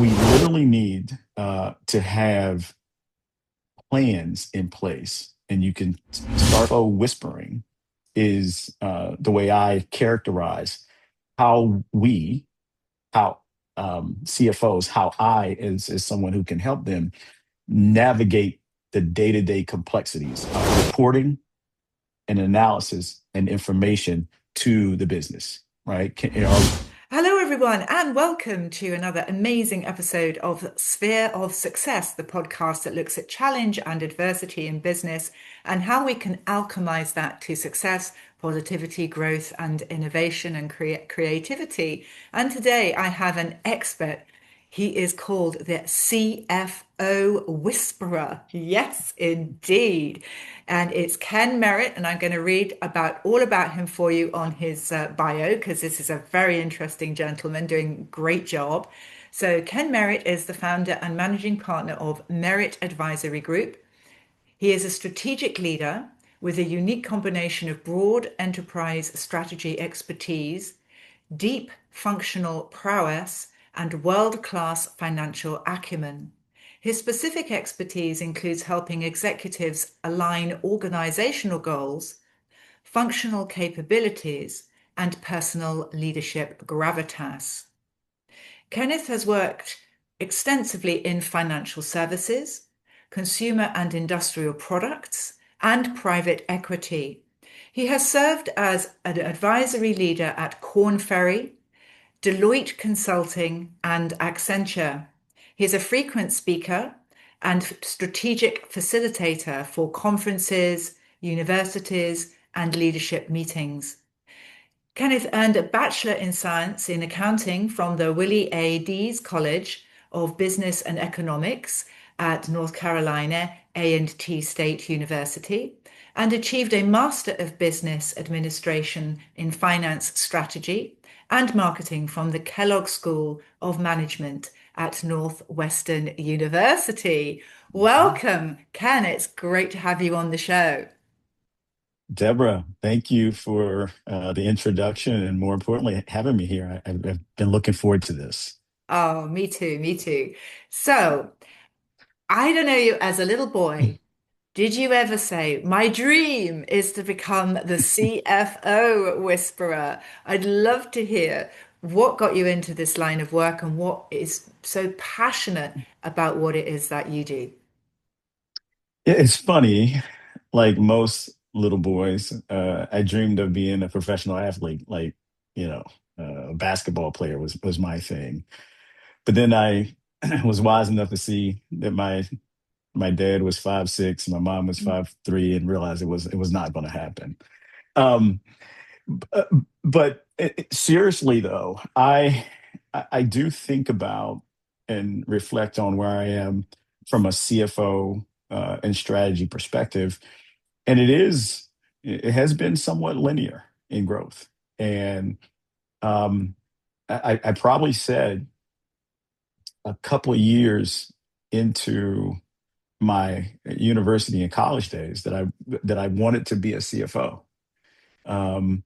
we literally need to have plans in place, and you can start whispering is the way I characterize how we, how CFOs, how I, as someone who can help them navigate the day-to-day complexities of reporting and analysis and information to the business, right? Hello, everyone, and welcome to another amazing episode of Sphere of Success, the podcast that looks at challenge and adversity in business and how we can alchemize that to success, positivity, growth, and innovation and creativity. And today I have an expert. He is called the CFO Whisperer. Yes, indeed. And it's Ken Merritt, and I'm going to read all about him for you on his bio because this is a very interesting gentleman doing a great job. So Ken Merritt is the founder and managing partner of Merritt Advisory Group. He is a strategic leader with a unique combination of broad enterprise strategy expertise, deep functional prowess, and world-class financial acumen. His specific expertise includes helping executives align organizational goals, functional capabilities, and personal leadership gravitas. Kenneth has worked extensively in financial services, consumer and industrial products, and private equity. He has served as an advisory leader at Korn Ferry, Deloitte Consulting, and Accenture. He is a frequent speaker and strategic facilitator for conferences, universities, and leadership meetings. Kenneth earned a Bachelor in Science in Accounting from the Willie A. Dees College of Business and Economics at North Carolina A&T State University and achieved a Master of Business Administration in Finance Strategy and Marketing from the Kellogg School of Management at Northwestern University. Welcome, Ken. It's great to have you on the show. Deborah, thank you for the introduction and more importantly, having me here. I've been looking forward to this. Oh, me too, me too. So, I don't know you as a little boy. Did you ever say, my dream is to become the CFO Whisperer? I'd love to hear what got you into this line of work and what is so passionate about what it is that you do. It's funny, like most little boys, I dreamed of being a professional athlete, like, you know, a basketball player was my thing. But then I was wise enough to see that my dad was 5'6", my mom was 5'3", and realized it was not going to happen. Um, b- but seriously though, I do think about and reflect on where I am from a CFO and strategy perspective, and it has been somewhat linear in growth. And um, I probably said a couple of years into my university and college days that I wanted to be a CFO, um,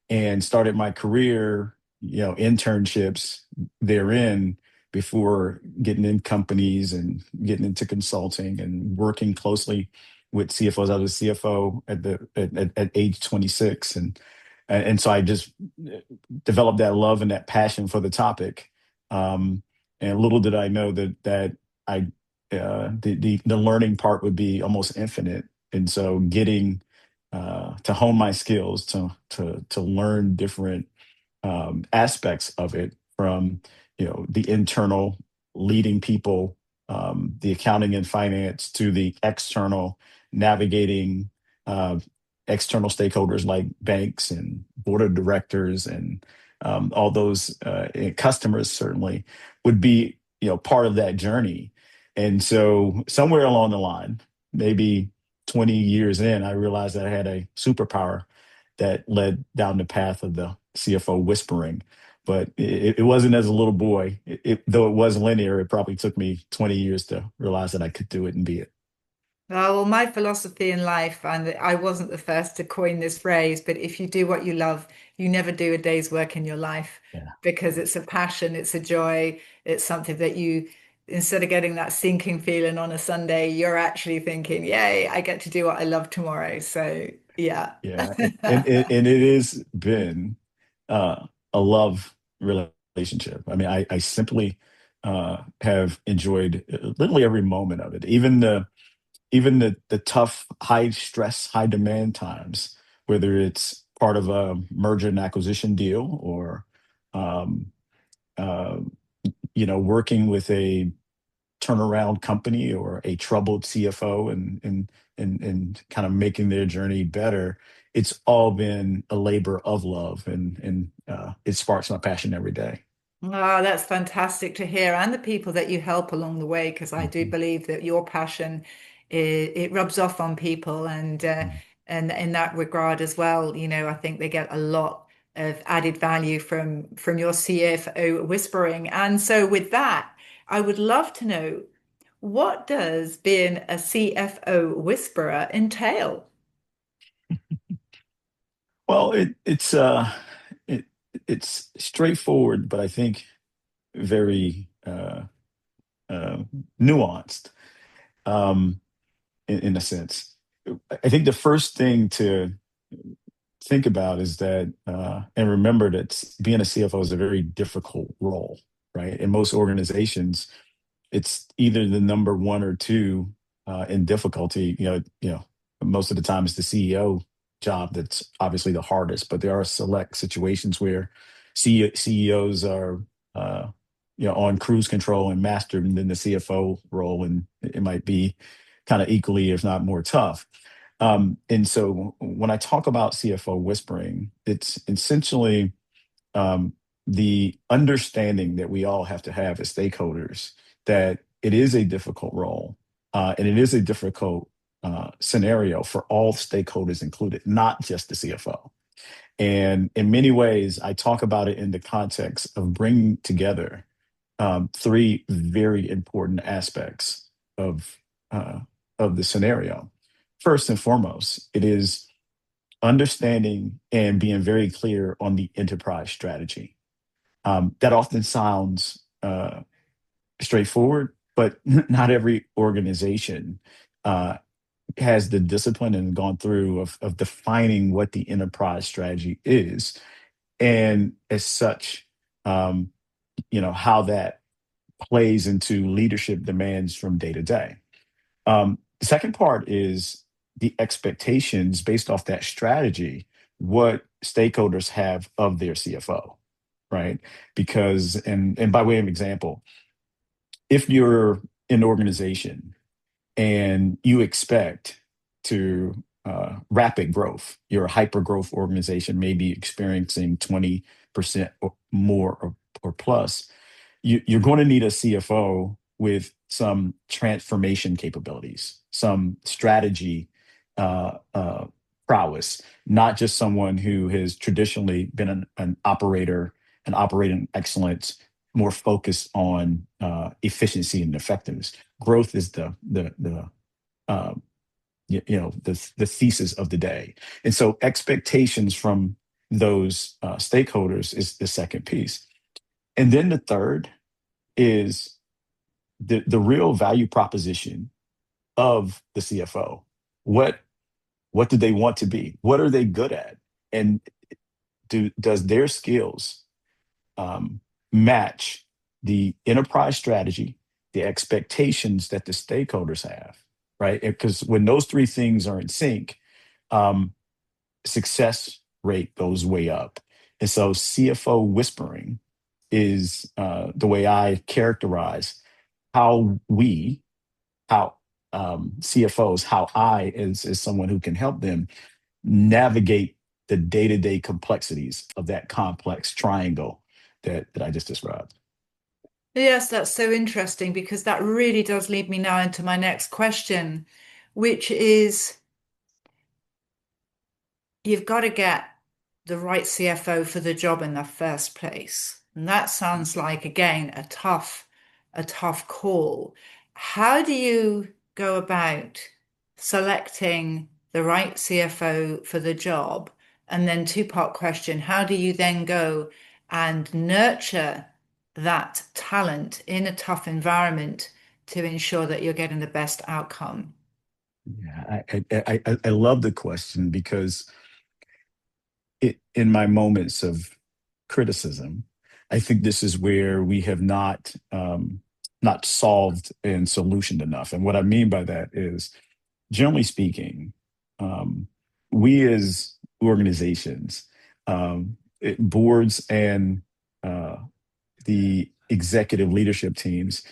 and started my career, internships therein before getting in companies and getting into consulting and working closely with CFOs. I was a CFO at age 26, and so I just developed that love and that passion for the topic. Um, and little did I know that I the learning part would be almost infinite. And so getting to hone my skills to learn different aspects of it, from the internal, leading people, the accounting and finance, to the external, navigating uh, external stakeholders like banks and board of directors and all those customers certainly would be part of that journey. And so somewhere along the line, maybe 20 years in, I realized that I had a superpower that led down the path of the CFO whispering. But it wasn't as a little boy. Though it was linear, it probably took me 20 years to realize that I could do it and be it. Well, my philosophy in life, and I wasn't the first to coin this phrase, but if you do what you love, you never do a day's work in your life Yeah, because it's a passion, it's a joy, it's something that you, instead of getting that sinking feeling on a Sunday, you're actually thinking, yay, I get to do what I love tomorrow. So, yeah. yeah, and it has been a love relationship. I mean, I simply have enjoyed literally every moment of it, even the tough, high stress, high demand times, whether it's part of a merger and acquisition deal or um, uh, working with a turnaround company or a troubled CFO and kind of making their journey better. It's all been a labor of love, and it sparks my passion every day. Oh, that's fantastic to hear, and the people that you help along the way, because I do Mhm. believe that your passion it rubs off on people, Mhm. and in that regard as well, I think they get a lot of added value from your CFO whispering. And so, with that, I would love to know what does being a CFO whisperer entail? Well, it it's straightforward, but I think very uh, nuanced, um, in a sense. I think the first thing to think about is that, and remember that being a CFO is a very difficult role, right? In most organizations, it's either the number one or two in difficulty. Most of the time it's the CEO job that's obviously the hardest, but there are select situations where CEOs are, uh, on cruise control and master, and then the CFO role, and it might be kind of equally, if not more tough. And so when I talk about CFO whispering, it's essentially um, the understanding that we all have to have as stakeholders that it is a difficult role, and it is a difficult scenario for all stakeholders included, not just the CFO. And in many ways, I talk about it in the context of bringing together three very important aspects of uh, of the scenario. First and foremost, it is understanding and being very clear on the enterprise strategy. That often sounds straightforward, but not every organization uh, has the discipline and gone through of defining what the enterprise strategy is, and as such, um, how that plays into leadership demands from day to day. The second part is the expectations based off that strategy, what stakeholders have of their CFO, right? Because, and by way of example, if you're an organization and you expect to rapid growth, you're a hyper growth organization, maybe experiencing 20% or more or plus, you're going to need a CFO with some transformation capabilities, some strategy prowess, not just someone who has traditionally been an operator, an operating excellence, more focused on efficiency and effectiveness. Growth is the uh, the thesis of the day, and so expectations from those stakeholders is the second piece, and then the third is the real value proposition of the CFO. What what do they want to be? What are they good at? And does their skills um, match the enterprise strategy, the expectations that the stakeholders have, right? Because when those three things are in sync, um, success rate goes way up. And so CFO whispering is the way I characterize how we, how CFOs, how I, as someone who can help them navigate the day-to-day complexities of that complex triangle that I just described. Yes, that's so interesting because that really does lead me now into my next question, which is you've got to get the right CFO for the job in the first place. And that sounds like, again, a tough call. How do you go about selecting the right CFO for the job? And then two-part question, how do you then go and nurture that talent in a tough environment to ensure that you're getting the best outcome? Yeah, I love the question because in my moments of criticism, I think this is where we have not solved and solutioned enough. And what I mean by that is, generally speaking, we as organizations, boards and uh, the executive leadership teams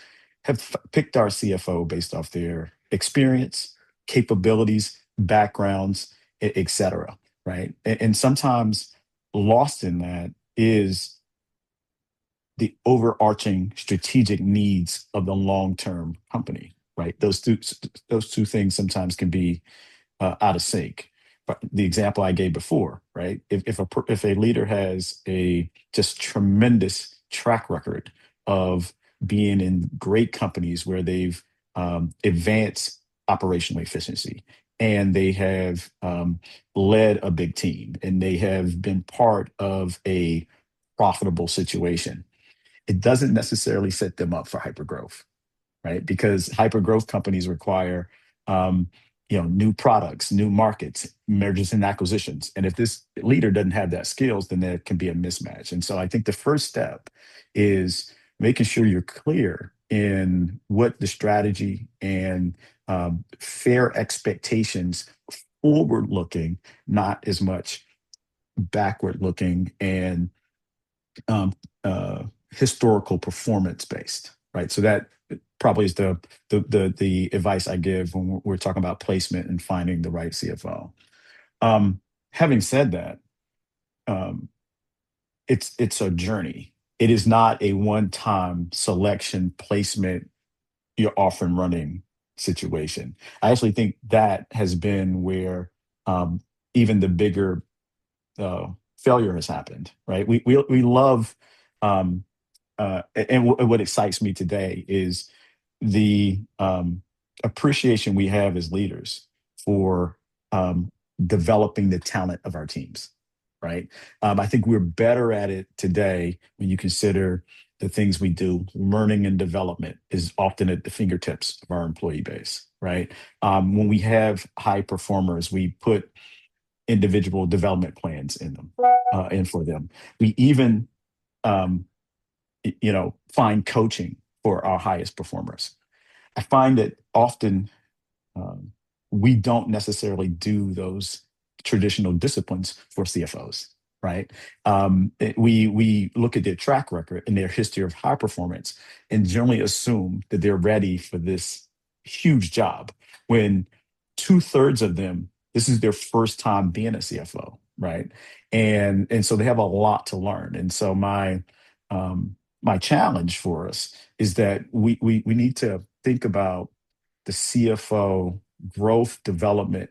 have picked our CFO based off their experience, capabilities, backgrounds, et cetera, right? And sometimes lost in that is the overarching strategic needs of the long-term company, right? Those two things sometimes can be out of sync. But the example I gave before, right? If a leader has a just tremendous track record of being in great companies where they've advanced operational efficiency, and they have led a big team, and they have been part of a profitable situation, it doesn't necessarily set them up for hypergrowth, right? Because hyper growth companies require, um, new products, new markets, mergers and acquisitions. And if this leader doesn't have that skills, then there can be a mismatch. And so I think the first step is making sure you're clear in what the strategy and fair expectations, forward looking, not as much backward looking and um, uh, historical performance based, right? So that probably is the advice I give when we're talking about placement and finding the right CFO. Um, Having said that, um, it's a journey. It is not a one-time selection placement, you're off and running situation. I actually think that has been where um, even the bigger uh, failure has happened, right? We love and what excites me today is the appreciation we have as leaders for um, developing the talent of our teams, right? I think we're better at it today when you consider the things we do. Learning and development is often at the fingertips of our employee base, right? When we have high performers, we put individual development plans in for them. We even um, find coaching for our highest performers. I find that often um, we don't necessarily do those traditional disciplines for CFOs, right? We look at their track record and their history of high performance and generally assume that they're ready for this huge job when two-thirds of them, this is their first time being a CFO, right? And so they have a lot to learn. And so my challenge for us is that we need to think about the CFO growth development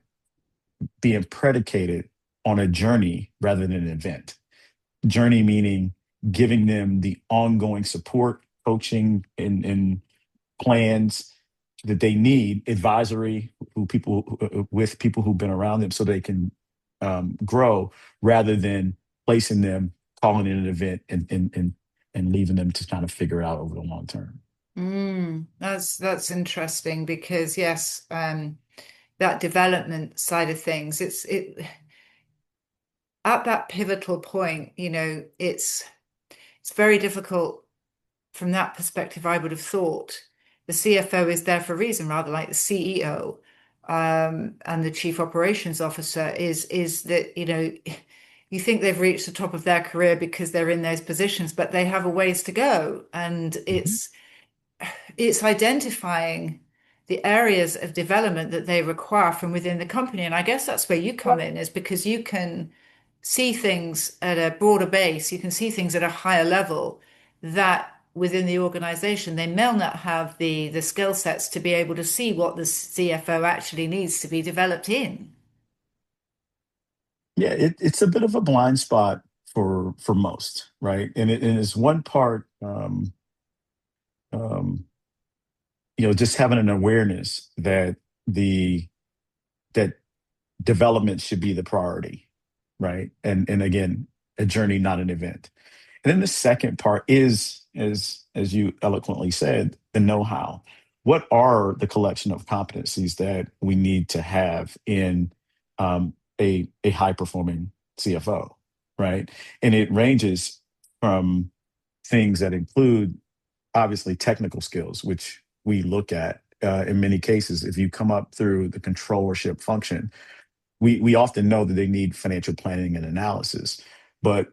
being predicated on a journey rather than an event. Journey meaning giving them the ongoing support, coaching, and plans that they need, advisory with people who've been around them so they can grow rather than placing them, calling it an event and leaving them to kind of figure out over the long term. That's interesting because yes, that development side of things, it at that pivotal point, it's very difficult from that perspective. I would have thought the CFO is there for a reason, rather like the CEO, and the chief operations officer is that, you think they've reached the top of their career because they're in those positions, but they have a ways to go. And Mhm. it's identifying the areas of development that they require from within the company. And I guess that's where you come in, is because you can see things at a broader base, you can see things at a higher level that within the organization they may not have the skill sets to be able to see what the CFO actually needs to be developed in. Yeah, it's a bit of a blind spot for most, right? And it's one part, um, just having an awareness that the that development should be the priority, right? And again, a journey, not an event. And then the second part is, as you eloquently said, the know-how. What are the collection of competencies that we need to have in a high performing CFO, right? And it ranges from things that include obviously technical skills, which we look at in many cases. If you come up through the controllership function, we often know that they need financial planning and analysis, but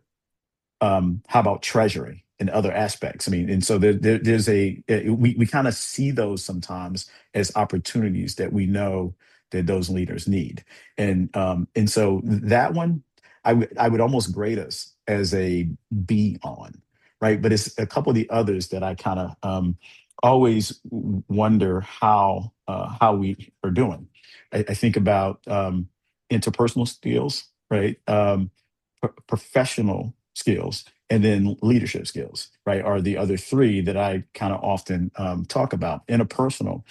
how about treasury and other aspects? I mean, and so there's we kind of see those sometimes as opportunities that we know that those leaders need, and so that one I would almost grade us as a B on, right? But it's a couple of the others that I kind of always wonder how we are doing. I think about interpersonal skills, right? Professional skills, and then leadership skills, right, are the other three that I kind of often talk about. Interpersonal,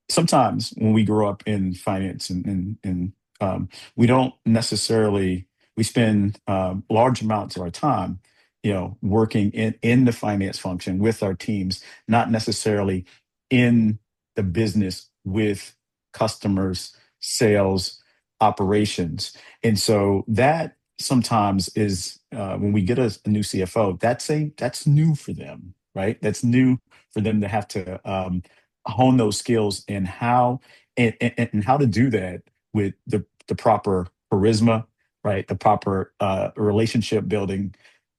sometimes when we grow up in finance and we don't necessarily we spend large amounts of our time, working in the finance function with our teams, not necessarily in the business with customers, sales, operations. And so that sometimes is when we get a new CFO, that's new for them, right? That's new for them to have to hone those skills and and how to do that with the proper charisma, right? The proper relationship building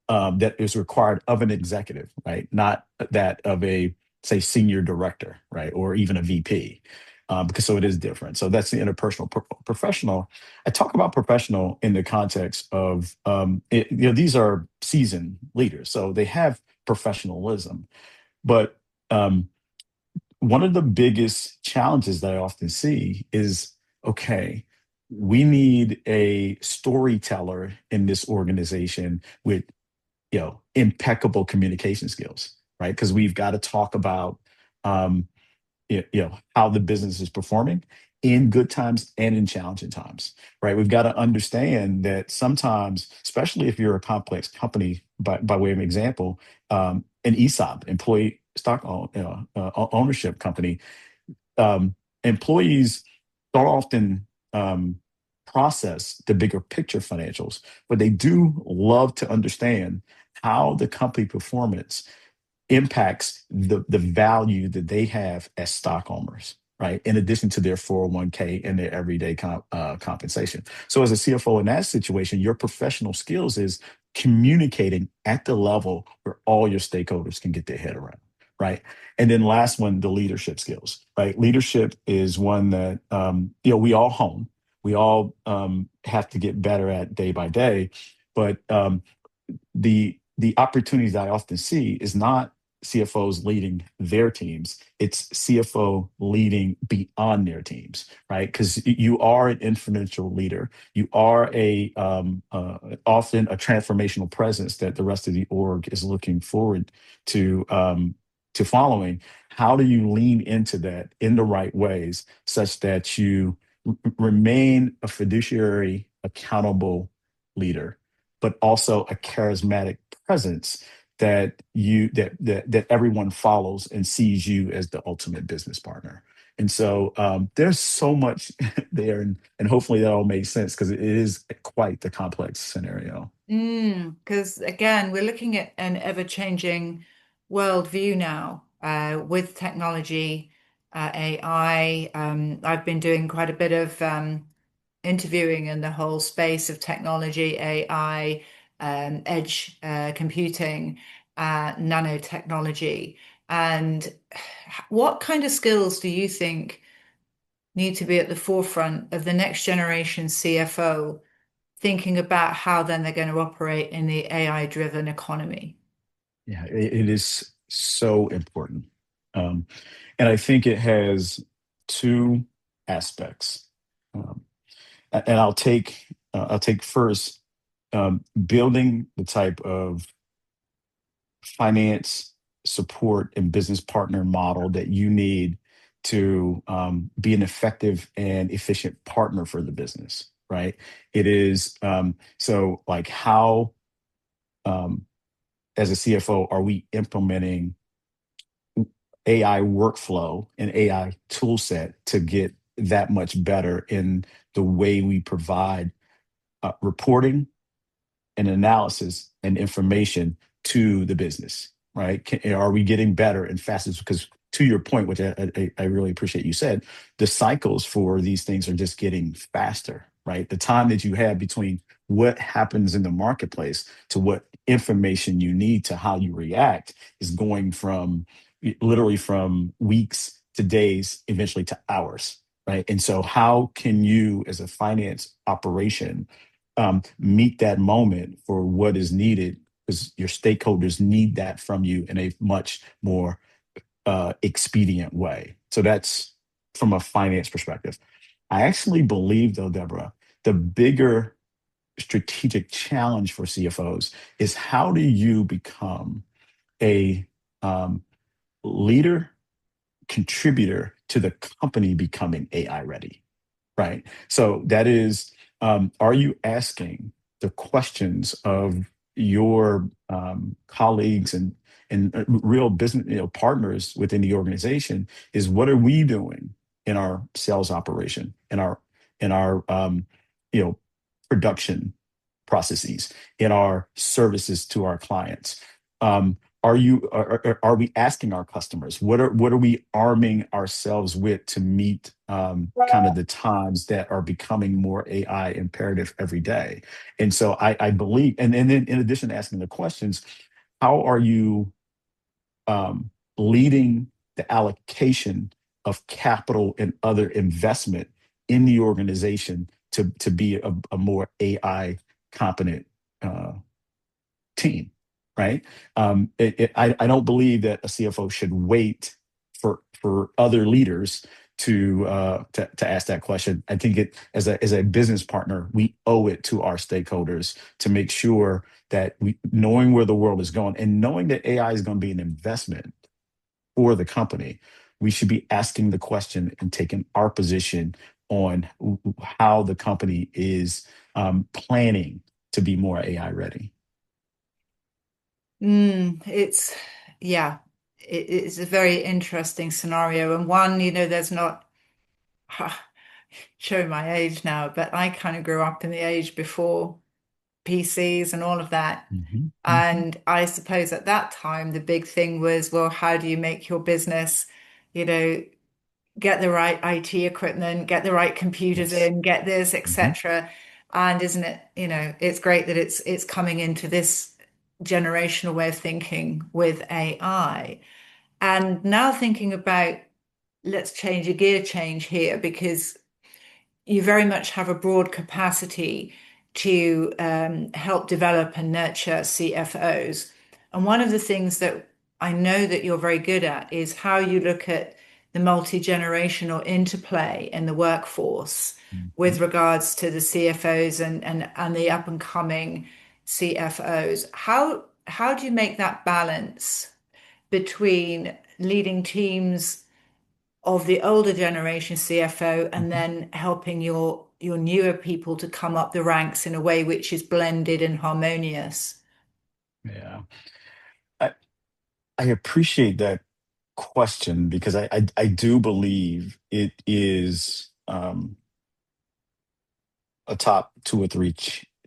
that is required of an executive, right? Not that of a, say, senior director, right? Or even a VP. Because so it is different. So that's the interpersonal. Professional. I talk about professional in the context of these are seasoned leaders, so they have professionalism. But one of the biggest challenges that I often see is, okay, we need a storyteller in this organization with impeccable communication skills, right? Because we've got to talk about um, how the business is performing in good times and in challenging times, right? We've got to understand that sometimes, especially if you're a complex company, by way of example, an ESOP, employee stock ownership company, employees don't often process the bigger picture financials, but they do love to understand how the company performance impacts the value that they have as stock owners, right? In addition to their 401k and their everyday compensation. So as a CFO in that situation, your professional skills is communicating at the level where all your stakeholders can get their head around, right? And then last one, the leadership skills, right? Leadership is one that we all hone. We all have to get better at day by day, but the opportunities that I often see is not CFOs leading their teams. It's CFO leading beyond their teams, right? Because you are an influential leader. You are a often a transformational presence that the rest of the org is looking forward to following. How do you lean into that in the right ways such that you remain a fiduciary, accountable leader, but also a charismatic presence that everyone follows and sees you as the ultimate business partner. And so there's so much there, and hopefully that all makes sense because it is quite the complex scenario. Because again, we're looking at an ever-changing worldview now with technology, AI. I've been doing quite a bit of interviewing in the whole space of technology, AI, edge computing, nanotechnology. And what kind of skills do you think need to be at the forefront of the next generation CFO thinking about how then they're going to operate in the AI-driven economy? Yeah, it is so important. Um, and I think it has two aspects. Um, and I'll take first building the type of finance support and business partner model that you need to be an effective and efficient partner for the business, right? It is so like how um, as a CFO are we implementing AI workflow and AI tool set to get that much better in the way we provide reporting and analysis and information to the business, right? Are we getting better and faster? Because to your point, which I really appreciate you said, the cycles for these things are just getting faster, right? The time that you have between what happens in the marketplace to what information you need to how you react is going from literally from weeks to days, eventually to hours, right? And so, how can you, as a finance operation, meet that moment for what is needed? Because your stakeholders need that from you in a much more expedient way. So that's from a finance perspective. I actually believe, though, Deborah, the bigger strategic challenge for CFOs is how do you become a um, leader, contributor to the company becoming AI ready? Right. So that is, are you asking the questions of your colleagues and real business, partners within the organization? Is what are we doing in our sales operation, in our you know production processes, in our services to our clients? Are we asking our customers what are we arming ourselves with to meet kind of the times that are becoming more AI imperative every day? And so I believe, and then in addition to asking the questions, how are you leading the allocation of capital and other investment in the organization to be a more AI competent uh, team, right? I don't believe that a CFO should wait for other leaders to ask that question. I think it as a business partner, we owe it to our stakeholders to make sure that we knowing where the world is going and knowing that AI is going to be an investment for the company, we should be asking the question and taking our position on how the company is planning to be more AI ready. It's, yeah, it's a very interesting scenario. And one, there's not, showing my age now, but I kind of grew up in the age before PCs and all of that. Mhm, mhm. And I suppose at that time, the big thing was, well, how do you make your business, you know, get the right IT equipment, get the right computers Yes. in, get this, Mhm. etc. And isn't it, it's great that it's coming into this generational way of thinking with AI. And now thinking about, let's change a gear change here because you very much have a broad capacity to help develop and nurture CFOs. And one of the things that I know that you're very good at is how you look at the multi-generational interplay in the workforce with Mhm. regards to the CFOs and the up and coming CFOs. How do you make that balance between leading teams of the older generation CFO and Mhm. then helping your newer people to come up the ranks in a way which is blended and harmonious? Yeah. I, I appreciate that question because I do believe it is a top two or three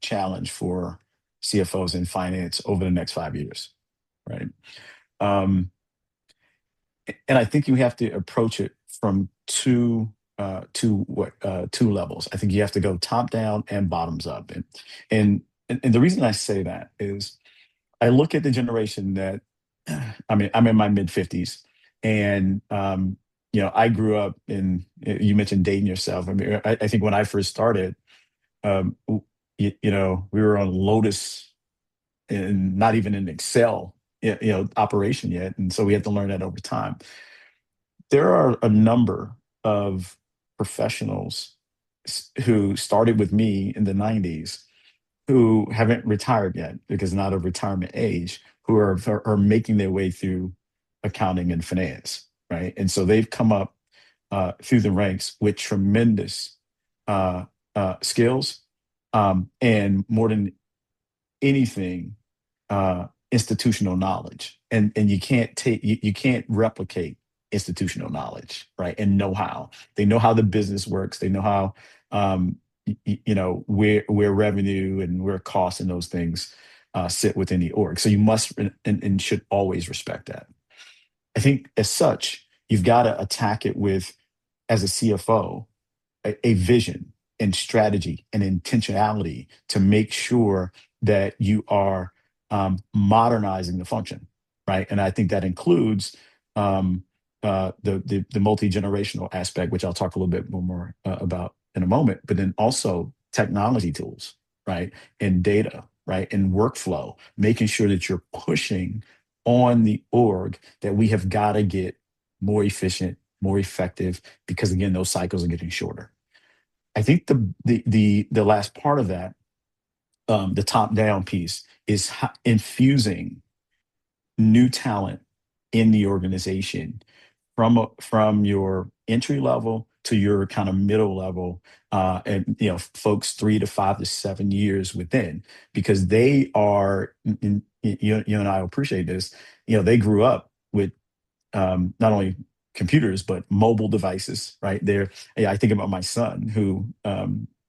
challenge for CFOs in finance over the next 5 years, right? Um, and I think you have to approach it from two levels. I think you have to go top down and bottoms up, and the reason I say that is I look at the generation that I mean, I'm in my mid 50s, and I grew up in. You mentioned dating yourself. I mean, I think when I first started, we were on Lotus and not even in Excel, operation yet, and so we had to learn that over time. There are a number of professionals who started with me in the 90s who haven't retired yet because not of retirement age, who are making their way through accounting and finance, right? And so they've come up. through the ranks with tremendous uh, skills, and more than anything, institutional knowledge, and you can't replicate institutional knowledge, right? And know-how. They know how the business works. They know how, where revenue and where costs and those things sit within the org. So you must and should always respect that. I think as such, you've got to attack it with, as a CFO, a vision and strategy and intentionality to make sure that you are modernizing the function, right? And I think that includes um, the multi generational aspect, which I'll talk a little bit more about in a moment. But then also technology tools, right, and data, right, and workflow, making sure that you're pushing on the org that we have got to get more efficient, more effective, because again, those cycles are getting shorter. I think the last part of that, the top down piece, is infusing new talent in the organization from your entry level to your kind of middle level, and folks 3 to 5 to 7 years within, because they are, you and I appreciate this. They grew up with not only computers but mobile devices, right? Yeah, I think about my son, who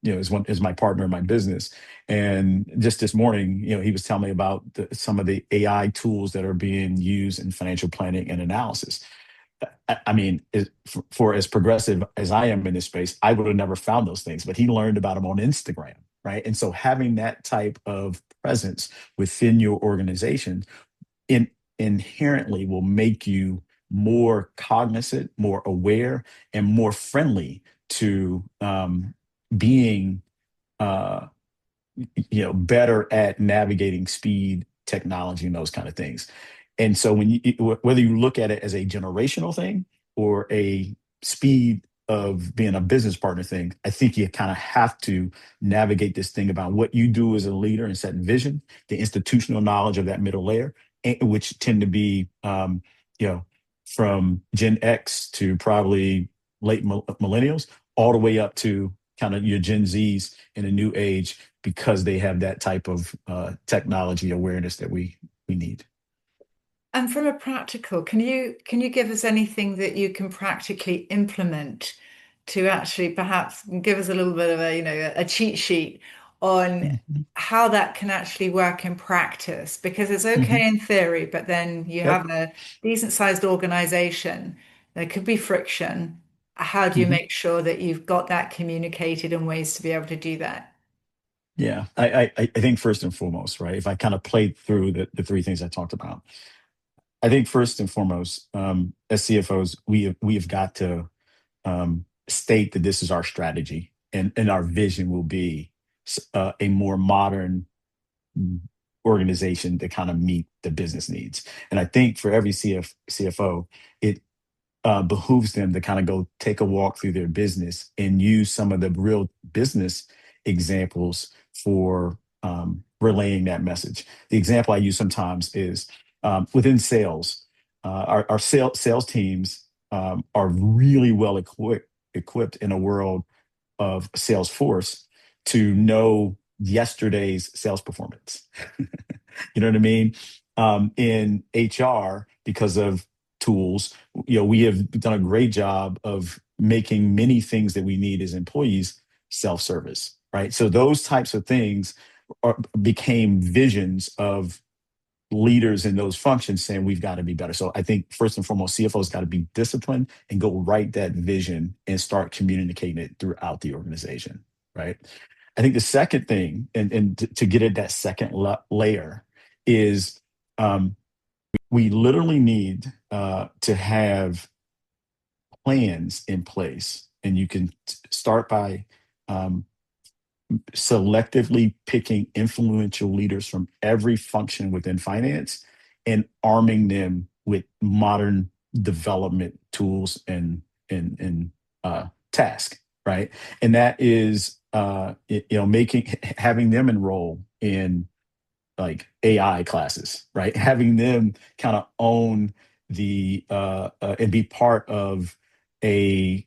is my partner in my business, and just this morning, he was telling me about some of the AI tools that are being used in financial planning and analysis. I mean, for as progressive as I am in this space, I would have never found those things, but he learned about them on Instagram, right? And so having that type of presence within your organization in, inherently will make you more cognizant, more aware, and more friendly to being uh, better at navigating speed, technology, and those kind of things. And so whether you look at it as a generational thing or a speed of being a business partner thing, I think you kind of have to navigate this thing about what you do as a leader and setting vision, the institutional knowledge of that middle layer, which tend to be, you know, from Gen X to probably late millennials, all the way up to kind of your Gen Zs in a new age, because they have that type of technology awareness that we need. And from a practical, can you give us anything that you can practically implement to actually perhaps give us a little bit of a cheat sheet on Mhm. how that can actually work in practice? Because it's Mhm. okay in theory, but then you Yep. have a decent sized organization, there could be friction. How do you Mhm. make sure that you've got that communicated and ways to be able to do that? Yeah, I think first and foremost, right? If I kind of played through the three things I talked about, I think first and foremost, as CFOs, we have got to state that this is our strategy, and our vision will be a more modern organization to kind of meet the business needs. And I think for every CFO, it behooves them to kind of go take a walk through their business and use some of the real business examples for relaying that message. The example I use sometimes is within sales. Our sales teams are really well equipped in a world of Salesforce to know yesterday's sales performance. You know what I mean? In HR, because of tools, we have done a great job of making many things that we need as employees self-service, right? So those types of things became visions of leaders in those functions saying we've got to be better. So I think first and foremost, CFOs got to be disciplined and go write that vision and start communicating it throughout the organization, right? I think the second thing, and to get at that second layer, is we literally need to have plans in place. And you can start by um, selectively picking influential leaders from every function within finance and arming them with modern development tools and task, right? And that is making having them enroll in like AI classes, right? Having them kind of own and be part of a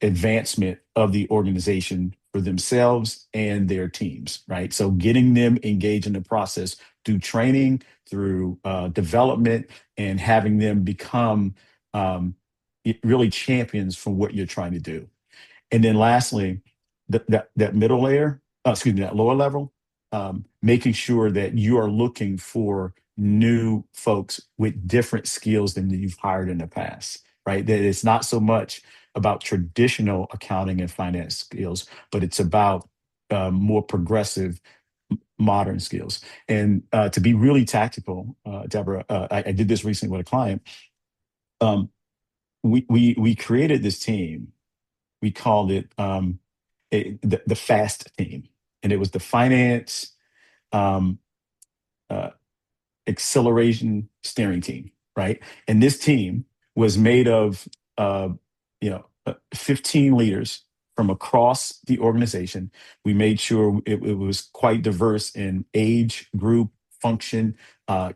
advancement of the organization for themselves and their teams, right? So getting them engaged in the process through training, through development, and having them become um, really champions for what you're trying to do. And then lastly, that middle layer, excuse me, that lower level, making sure that you are looking for new folks with different skills than you've hired in the past, right? That it's not so much about traditional accounting and finance skills, but it's about more progressive modern skills. And to be really tactical, Deborah, I did this recently with a client. Um, we created this team. We called it the FAST team, and it was the finance um, uh, acceleration steering team, right? And this team was made of 15 leaders from across the organization. We made sure it was quite diverse in age, group, function, uh,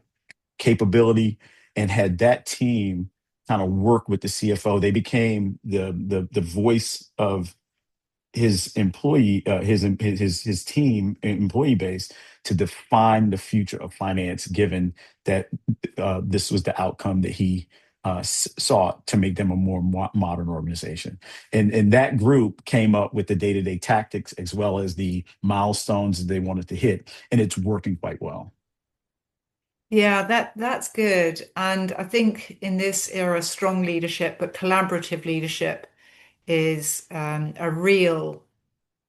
capability, and had that team kind of work with the CFO. They became the voice of his employee, his team employee base to define the future of finance, given that this was the outcome that he sought to make them a more modern organization. And that group came up with the day-to-day tactics as well as the milestones that they wanted to hit, and it's working quite well. Yeah, that's good. And I think in this era, strong leadership, but collaborative leadership is a real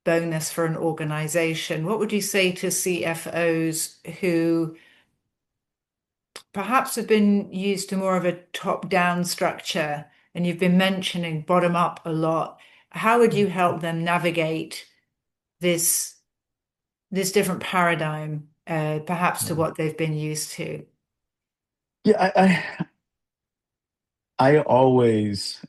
bonus for an organization. What would you say to CFOs who perhaps have been used to more of a top-down structure, and you've been mentioning bottom up a lot? How would you help them navigate this this different paradigm, perhaps to what they've been used to? Yeah, I always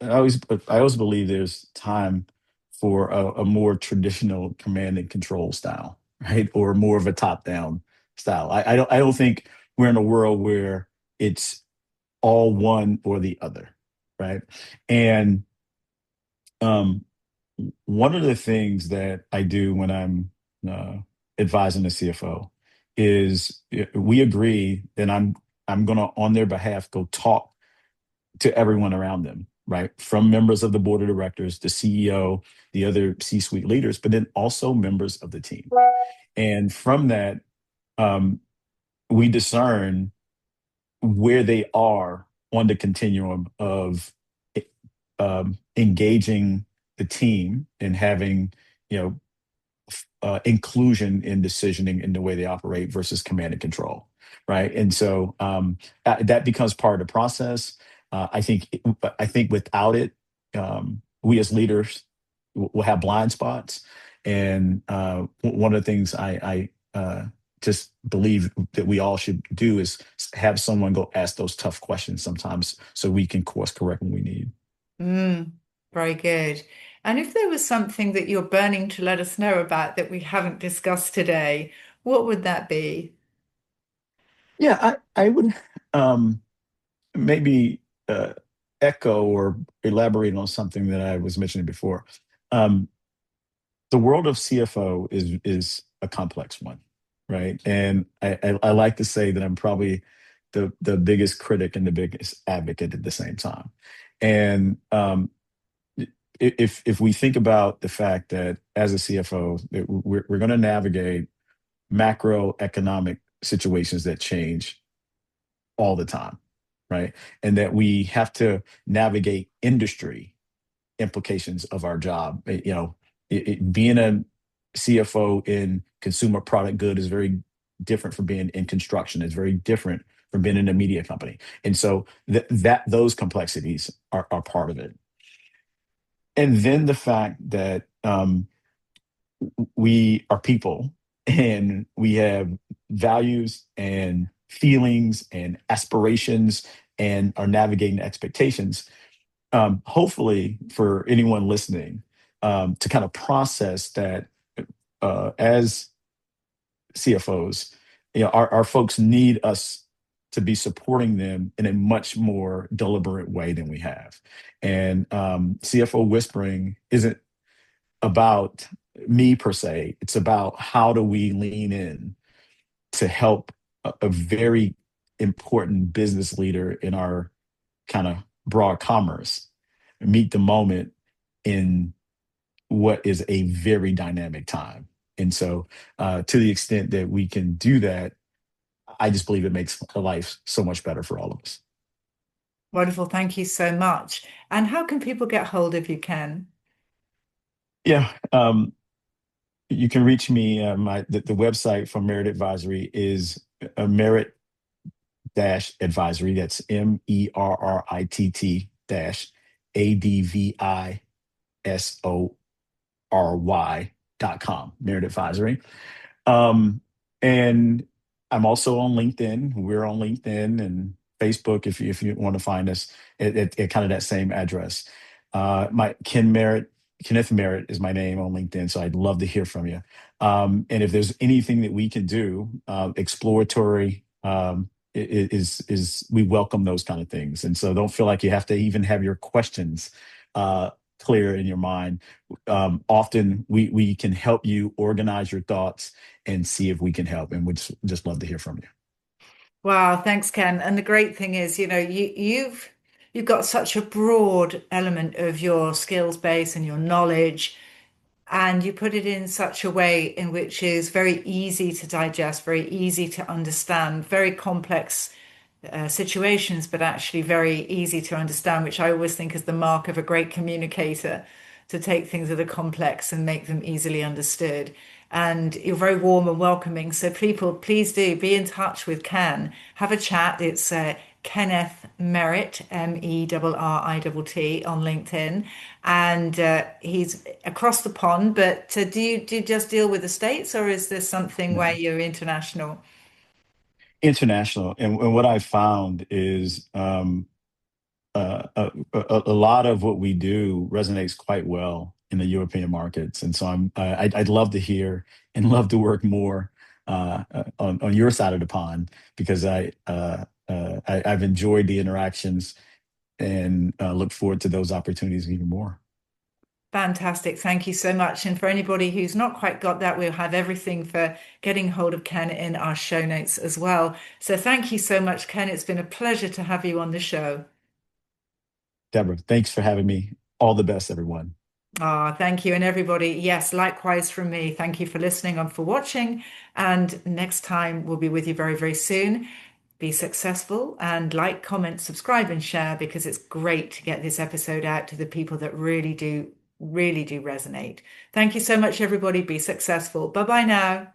I always believe there's time for a more traditional command and control style, right? Or more of a top-down style. I don't think we're in a world where it's all one or the other, right? And um, one of the things that I do when I'm uh, advising the CFO is we agree that I'm gonna on their behalf go talk to everyone around them, right? From members of the board of directors, the CEO, the other C-suite leaders, but then also members of the team. And from that, um, we discern where they are on the continuum of engaging the team and having, you know, inclusion in decisioning in the way they operate versus command and control, right? And so that becomes part of the process. I think without it, we as leaders will have blind spots. And one of the things I just believe that we all should do is have someone go ask those tough questions sometimes, so we can course correct when we need. Mm, very good. And if there was something that you're burning to let us know about that we haven't discussed today, what would that be? Yeah, I would. Um, maybe echo or elaborate on something that I was mentioning before. Um, the world of CFO is a complex one, right? And I like to say that I'm probably the biggest critic and the biggest advocate at the same time. And if we think about the fact that as a CFO, that we're going to navigate macroeconomic situations that change all the time, right? And that we have to navigate industry implications of our job. Being a CFO in consumer product good is very different from being in construction. It's very different from being in a media company. And so that those complexities are part of it. And then the fact that we are people and we have values and feelings and aspirations and are navigating expectations. Hopefully, for anyone listening, to kind of process that as CFOs, our folks need us to be supporting them in a much more deliberate way than we have. And CFO whispering isn't about me per se. It's about how do we lean in to help a very important business leader in our kind of broad commerce meet the moment in what is a very dynamic time. And so, to the extent that we can do that, I just believe it makes life so much better for all of us. Wonderful. Thank you so much. And how can people get hold of you, Ken? Yeah, you can reach me. The website for Merit Advisory is Merit dash advisory. That's MERRITT dash ADVISORY.com. Merit Advisory. Um, and I'm also on LinkedIn. We're on LinkedIn and Facebook if you want to find us at kind of that same address. My Kenneth Merritt is my name on LinkedIn, so I'd love to hear from you. And if there's anything that we can do, exploratory, is we welcome those kind of things. And so don't feel like you have to even have your questions uh, clear in your mind. Often we can help you organize your thoughts and see if we can help. And we'd just love to hear from you. Wow, thanks, Ken. And the great thing is, you've got such a broad element of your skills base and your knowledge, and you put it in such a way in which is very easy to digest, very easy to understand, very complex situations, but actually very easy to understand, which I always think is the mark of a great communicator, to take things that are complex and make them easily understood. And you're very warm and welcoming. So people, please do be in touch with Ken. Have a chat. It's Kenneth Merritt, Merritt on LinkedIn. And he's across the pond. But do you just deal with the States, or is there something where No. you're international? International. And what I found is a lot of what we do resonates quite well in the European markets. And so I'd love to hear and love to work more on your side of the pond because I've enjoyed the interactions and look forward to those opportunities even more. Fantastic. Thank you so much. And for anybody who's not quite got that, we'll have everything for getting hold of Ken in our show notes as well. So thank you so much, Ken. It's been a pleasure to have you on the show. Deborah, thanks for having me. All the best, everyone. Ah, thank you. And everybody, yes, likewise from me. Thank you for listening and for watching. And next time we'll be with you very, very soon. Be successful and like, comment, subscribe, and share because it's great to get this episode out to the people that really do resonate. Thank you so much, everybody. Be successful. Bye bye now.